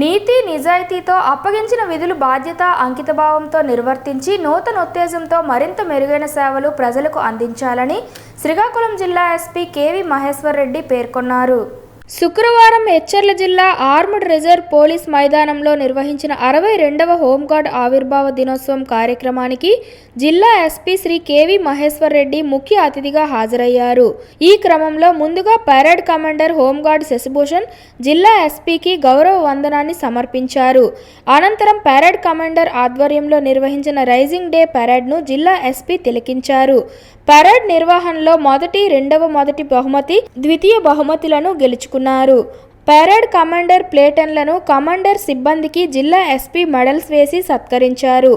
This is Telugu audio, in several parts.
నీతి నిజాయితీతో అప్పగించిన విధులు బాధ్యత అంకితభావంతో నిర్వర్తించి నూతనోత్తేజంతో మరింత మెరుగైన సేవలు ప్రజలకు అందించాలని శ్రీకాకుళం జిల్లా ఎస్పీ కేవి మహేశ్వర్ రెడ్డి పేర్కొన్నారు. శుక్రవారం ఎచ్చర్ల జిల్లా ఆర్మ్డ్ రిజర్వ్ పోలీస్ మైదానంలో నిర్వహించిన 62వ హోంగార్డ్ ఆవిర్భావ దినోత్సవం కార్యక్రమానికి జిల్లా ఎస్పీ శ్రీ కేవి మహేశ్వర్ రెడ్డి ముఖ్య అతిథిగా హాజరయ్యారు. ఈ క్రమంలో ముందుగా పరేడ్ కమాండర్ హోంగార్డ్ శశిభూషణ్ జిల్లా ఎస్పీకి గౌరవ వందనాన్ని సమర్పించారు. అనంతరం పరేడ్ కమాండర్ ఆధ్వర్యంలో నిర్వహించిన రైజింగ్ డే పరేడ్ను జిల్లా ఎస్పీ తిలకించారు. పరేడ్ నిర్వహణలో మొదటి బహుమతి, ద్వితీయ బహుమతులను గెలుచుకున్నారు. పరేడ్ కమాండర్ ప్లేటన్లను కమాండర్ సిబ్బందికి జిల్లా ఎస్పీ మెడల్స్ వేసి సత్కరించారు.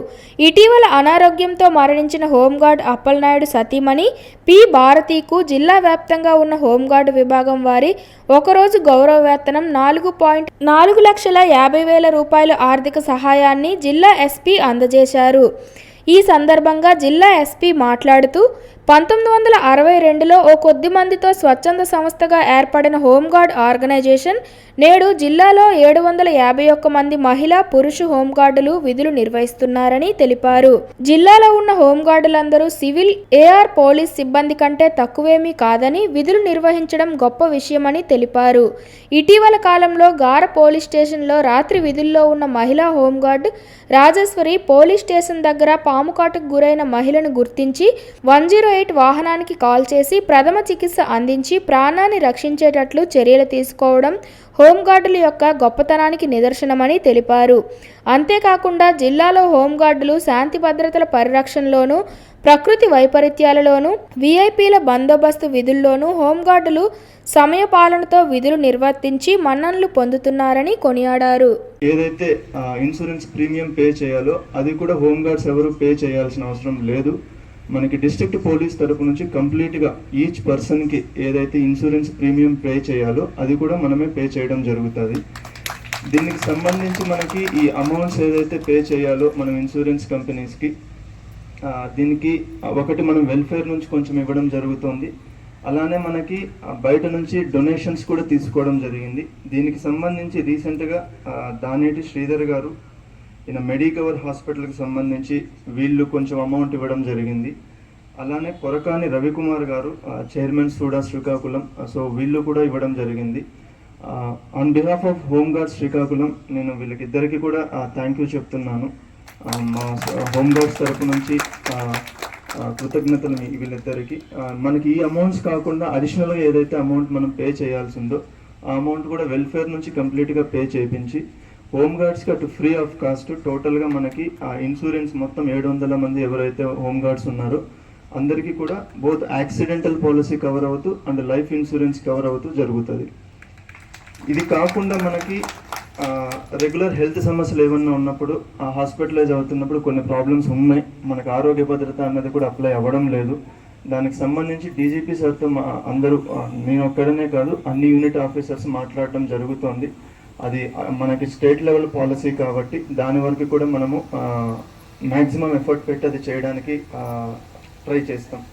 ఇటీవల అనారోగ్యంతో మరణించిన హోంగార్డ్ అప్పలనాయుడు సతీమణి పి భారతీకు జిల్లా వ్యాప్తంగా ఉన్న హోంగార్డు విభాగం వారి ఒకరోజు గౌరవ వేతనం 4,50,000 రూపాయల ఆర్థిక సహాయాన్ని జిల్లా ఎస్పీ అందజేశారు. ఈ సందర్భంగా జిల్లా ఎస్పీ మాట్లాడుతూ 1962లో ఓ కొద్ది మందితో స్వచ్ఛంద సంస్థగా ఏర్పడిన హోంగార్డ్ ఆర్గనైజేషన్ నేడు జిల్లాలో 751 మంది మహిళా, పురుష హోంగార్డులు విధులు నిర్వహిస్తున్నారని తెలిపారు. జిల్లాలో ఉన్న హోంగార్డులందరూ సివిల్, ఏఆర్ పోలీస్ సిబ్బంది కంటే తక్కువేమీ కాదని విధులు నిర్వహించడం గొప్ప విషయమని తెలిపారు. ఇటీవల కాలంలో గార పోలీస్ స్టేషన్లో రాత్రి విధుల్లో ఉన్న మహిళా హోంగార్డు రాజేశ్వరి పోలీస్ స్టేషన్ దగ్గర పాముకాటుకు గురైన మహిళను గుర్తించి 108 వాహనానికి కాల్ చేసి ప్రథమ చికిత్స అందించి ప్రాణాన్ని రక్షించేటట్లు చర్యలు తీసుకోవడం హోంగార్డుల యొక్క గొప్పతనానికి నిదర్శనమని తెలిపారు. అంతేకాకుండా జిల్లాలో హోంగార్డులు శాంతి భద్రతల పరిరక్షణలోనూ, ప్రకృతి వైపరీత్యాలలోనూ, వీఐపీల బందోబస్తు విధుల్లోనూ హోంగార్డులు సమయపాలనతో విధులు నిర్వర్తించి మన్ననలు పొందుతున్నారని కొనియాడారు. ఏదైతే ఇన్సూరెన్స్ ప్రీమియం పే చేయాలో అది కూడా హోంగార్డ్స్ ఎవరు పే చేయాల్సిన అవసరం లేదు. మనకి డిస్ట్రిక్ట్ పోలీస్ తరపు నుంచి కంప్లీట్గా ఈచ్ పర్సన్కి ఏదైతే ఇన్సూరెన్స్ ప్రీమియం పే చేయాలో అది కూడా మనమే పే చేయడం జరుగుతుంది. దీనికి సంబంధించి మనకి ఈ అమౌంట్స్ ఏదైతే పే చేయాలో మనం ఇన్సూరెన్స్ కంపెనీస్కి దీనికి ఒకటి మనం వెల్ఫేర్ నుంచి కొంచెం ఇవ్వడం జరుగుతుంది. అలానే మనకి బయట నుంచి డొనేషన్స్ కూడా తీసుకోవడం జరిగింది. దీనికి సంబంధించి రీసెంట్గా దానేటి శ్రీధర్ గారు ఈయన మెడికవర్ హాస్పిటల్కి సంబంధించి వీళ్ళు కొంచెం అమౌంట్ ఇవ్వడం జరిగింది. అలానే కొరకాని రవికుమార్ గారు చైర్మన్ సూడా శ్రీకాకుళం, సో వీళ్ళు కూడా ఇవ్వడం జరిగింది. ఆన్ బిహాఫ్ ఆఫ్ హోంగార్డ్స్ శ్రీకాకుళం నేను వీళ్ళకిద్దరికి కూడా థ్యాంక్ యూ చెప్తున్నాను. మా హోంగార్డ్స్ తరపు నుంచి కృతజ్ఞతలు వీళ్ళిద్దరికి. మనకి ఈ అమౌంట్స్ కాకుండా అడిషనల్గా ఏదైతే అమౌంట్ మనం పే చేయాల్సి ఉందో ఆ అమౌంట్ కూడా వెల్ఫేర్ నుంచి కంప్లీట్గా పే చేయించి హోంగార్డ్స్కి అటు ఫ్రీ ఆఫ్ కాస్ట్ టోటల్గా మనకి ఆ ఇన్సూరెన్స్ మొత్తం 700 మంది ఎవరైతే హోంగార్డ్స్ ఉన్నారో అందరికీ కూడా బోత్ యాక్సిడెంటల్ పాలసీ కవర్ అవుతూ అండ్ లైఫ్ ఇన్సూరెన్స్ కవర్ అవుతూ జరుగుతుంది. ఇది కాకుండా మనకి రెగ్యులర్ హెల్త్ సమస్యలు ఏమన్నా ఉన్నప్పుడు హాస్పిటలైజ్ అవుతున్నప్పుడు కొన్ని ప్రాబ్లమ్స్ ఉన్నాయి. మనకు ఆరోగ్య భద్రత అన్నది కూడా అప్లై అవ్వడం లేదు. దానికి సంబంధించి డీజీపీ సార్తో అందరూ, నేను ఒక్కడనే కాదు అన్ని యూనిట్ ఆఫీసర్స్ మాట్లాడడం జరుగుతోంది. అది మనకి స్టేట్ లెవెల్ పాలసీ కాబట్టి దాని వరకు కూడా మనము మ్యాక్సిమం ఎఫర్ట్ పెట్టి అది చేయడానికి ట్రై చేస్తాం.